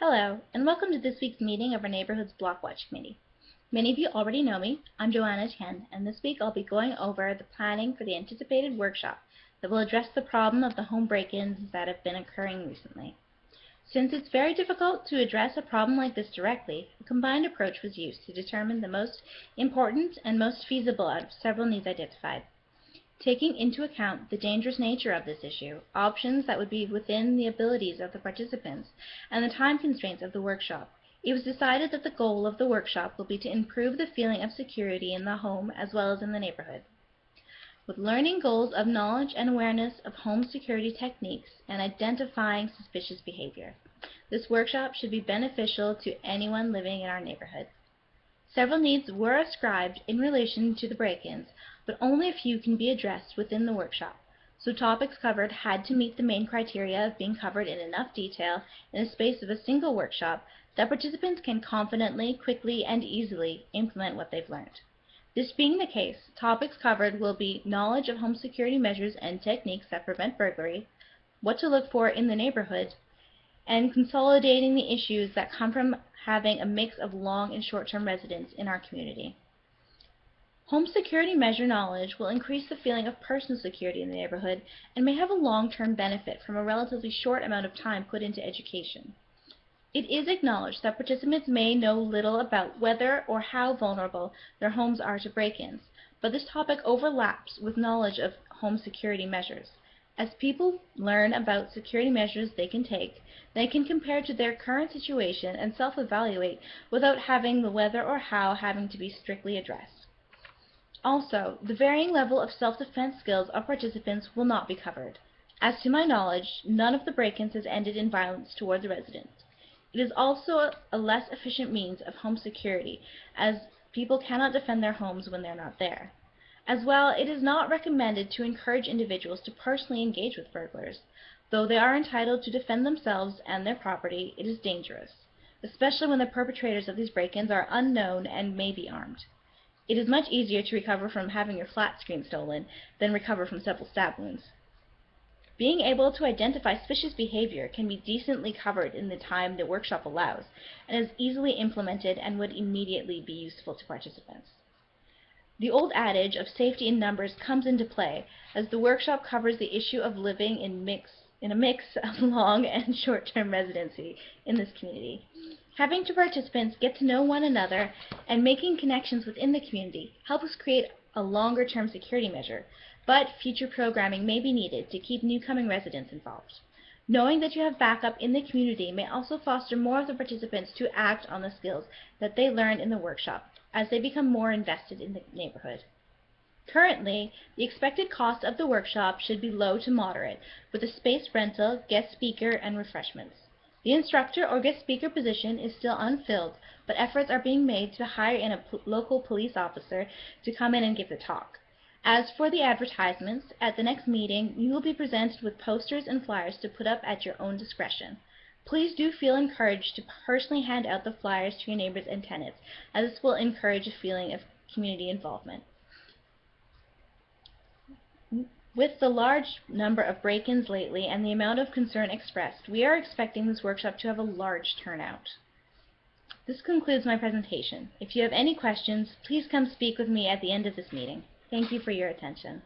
Hello, and welcome to this week's meeting of our Neighborhood's Block Watch Committee. Many of you already know me. I'm Joanne Etienne, and this week I'll be going over the planning for the anticipated workshop that will address the problem of the home break-ins that have been occurring recently. Since it's very difficult to address a problem like this directly, a combined approach was used to determine the most important and most feasible out of several needs identified. Taking into account the dangerous nature of this issue, options that would be within the abilities of the participants, and the time constraints of the workshop, it was decided that the goal of the workshop will be to improve the feeling of security in the home as well as in the neighborhood. With learning goals of knowledge and awareness of home security techniques and identifying suspicious behavior, this workshop should be beneficial to anyone living in our neighborhood. Several needs were ascribed in relation to the break-ins, but only a few can be addressed within the workshop, so topics covered had to meet the main criteria of being covered in enough detail in the space of a single workshop that participants can confidently, quickly, and easily implement what they've learned. This being the case, topics covered will be knowledge of home security measures and techniques that prevent burglary, what to look for in the neighborhood, and consolidating the issues that come from having a mix of long and short-term residents in our community. Home security measure knowledge will increase the feeling of personal security in the neighborhood and may have a long-term benefit from a relatively short amount of time put into education. It is acknowledged that participants may know little about whether or how vulnerable their homes are to break-ins, but this topic overlaps with knowledge of home security measures. As people learn about security measures they can take, they can compare to their current situation and self-evaluate without having the whether or how having to be strictly addressed. Also, the varying level of self-defense skills of participants will not be covered. As to my knowledge, none of the break-ins has ended in violence towards residents. It is also a less efficient means of home security, as people cannot defend their homes when they're not there. As well, it is not recommended to encourage individuals to personally engage with burglars. Though they are entitled to defend themselves and their property, it is dangerous, especially when the perpetrators of these break-ins are unknown and may be armed. It is much easier to recover from having your flat screen stolen than recover from several stab wounds. Being able to identify suspicious behavior can be decently covered in the time the workshop allows, and is easily implemented and would immediately be useful to participants. The old adage of safety in numbers comes into play, as the workshop covers the issue of living in a mix of long and short-term residency in this community. Having participants get to know one another and making connections within the community helps create a longer-term security measure, but future programming may be needed to keep newcoming residents involved. Knowing that you have backup in the community may also foster more of the participants to act on the skills that they learn in the workshop as they become more invested in the neighborhood. Currently, the expected cost of the workshop should be low to moderate, with a space rental, guest speaker, and refreshments. The instructor or guest speaker position is still unfilled, but efforts are being made to hire in a local police officer to come in and give the talk. As for the advertisements, at the next meeting, you will be presented with posters and flyers to put up at your own discretion. Please do feel encouraged to personally hand out the flyers to your neighbors and tenants, as this will encourage a feeling of community involvement. With the large number of break-ins lately and the amount of concern expressed, we are expecting this workshop to have a large turnout. This concludes my presentation. If you have any questions, please come speak with me at the end of this meeting. Thank you for your attention.